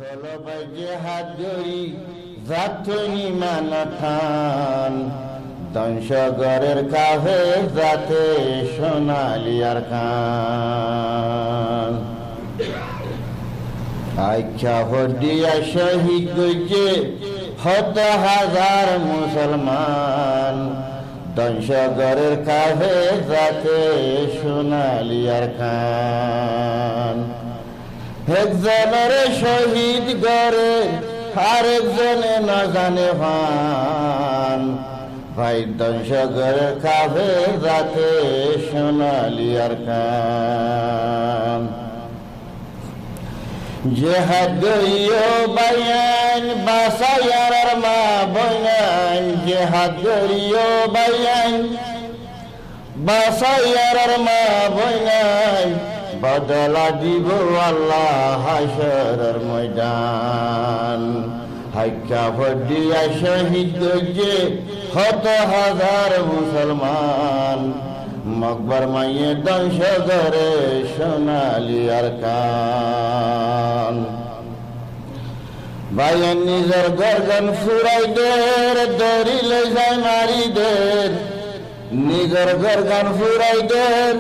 নিখল বাজে হাত ধরি যাতনি মানঠান দংশগরের কাভে যাতে সোনালিয়ার কান আখ্যা হদিয়া শহীদ গজে হত হাজার মুসলমান দংশগরের কাভে যাতে সোনালিয়ার কান একজনের শহীদ গরে আরেকজনে না জানে ভান ভাই দংশগরের কাভে যাতে সোনালিয়ার কান জেহাদ গরিও বায়ান বাসায়ার মা বয়ান জেহাদ গরিও বায়ান বাসায়ার মা বয়ান বদলা দিব আল্লাহ হাশরের ময়দান হাক্কা ফদিয়া শহীদ গজে হত হাজার মুসলমান মকবর মাইয়ে দংশগরে সোনালিয়ার কান বায়ান নিজের গর্জন ফুরাই দের দরিলে যায় মারি দের নিজের গর্জন ফুরাই দের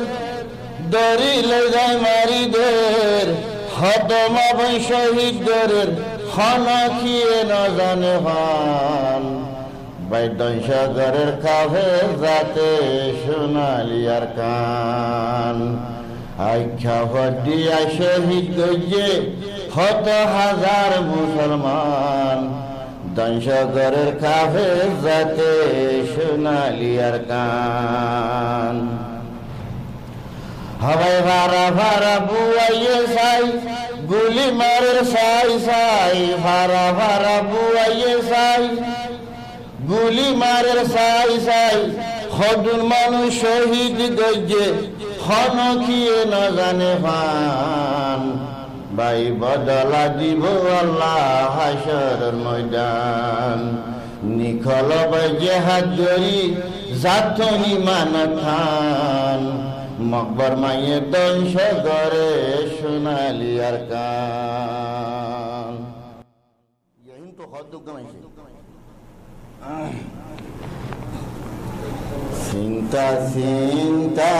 দরিলে যায় মারি দের হতমা ভাই শহীদ দরের খানা খেয়ে না জানে ভান ভাই দংশগরের কাভে যাতে সোনালিয়ার কান আখ্যা হদিয়া শহীদ গজে হত হাজার মুসলমান দংশগরের কাভে যাতে সোনালিয়ার কান হবাই ভাড়া ভাড়া বুয়াইয়ে সাই গুলি মারের সাই সাই ভাড়া ভাড়া বুয়াইয়ে সাই গুলি মারের সাই সাই হদুন মানুষ শহীদ গজে হন কিয়ে না জানে ভান ভাই বদলা দিব আল্লাহ হাশরের ময়দান নিখল বাজে হাত ধরি যাতনি মানঠান মকবর মাইয়ে দংশগরে সোনালিয়ার কান यही तो हद गमाइছে চিন্তা চিন্তা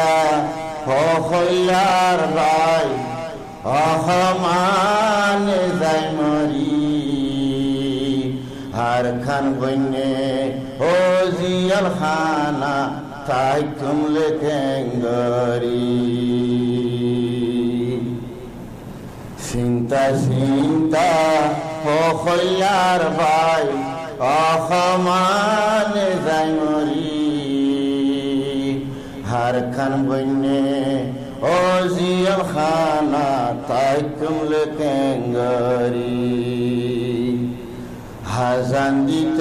হইলার ভাই অহমান যাই মরি হার খান বন্যে ও জিয়াল খানা তাই কুমলে কেঙ্গরি চিন্তা চিন্তা হইলার ভাই অহমান যাই মরি হার খান বন্যে ও জিয়াল খানা তাই কুমলে কেঙ্গরি হাজান দিত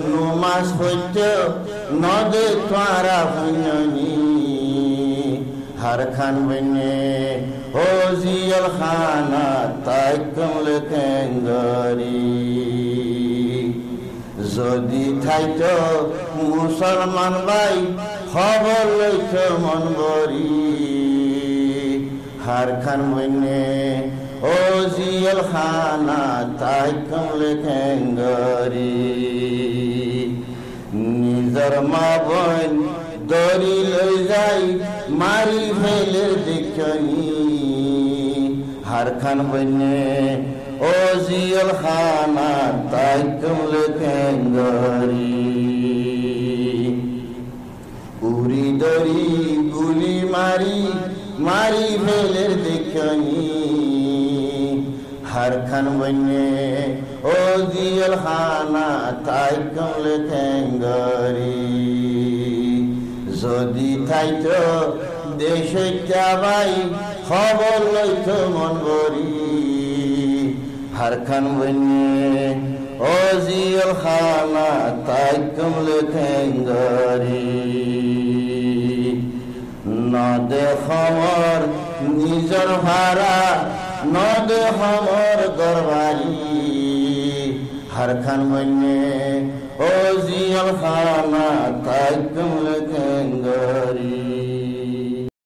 নুমাজ হইত নদে তোরা ভুঞ্জনি হার খান বন্যে ও জিয়াল খানা তাই কুমলে কেঙ্গরি যদি থাইত মুসলমান ভাই খবর লইত মন বরি হার খান বন্যে ও জিয়াল খানা তাই কুমলে কেঙ্গরি নিজর মা বোন দড়ি লই যাই মারি ফেলে দেখনি হার খান বন্যে ও জিয়াল খানা তাই কুমলে কেঙ্গরি উড়ি দড়ি গুলি মারি মারি ফেলে দেখনি হার খান বন্যে ও জিয়াল খানা তাই কুমলে কেঙ্গরি যদি থাইত দেশে ভাই খবর লইত মন বরি হার খান বন্যে ও জিয়াল খানা তাই কুমলে কেঙ্গরি নদে খবর নিজর ভাড়া নদে খবর গরবারি হার খান বন্যে ও জিয়াল খানা তাই কুমলে কেঙ্গরি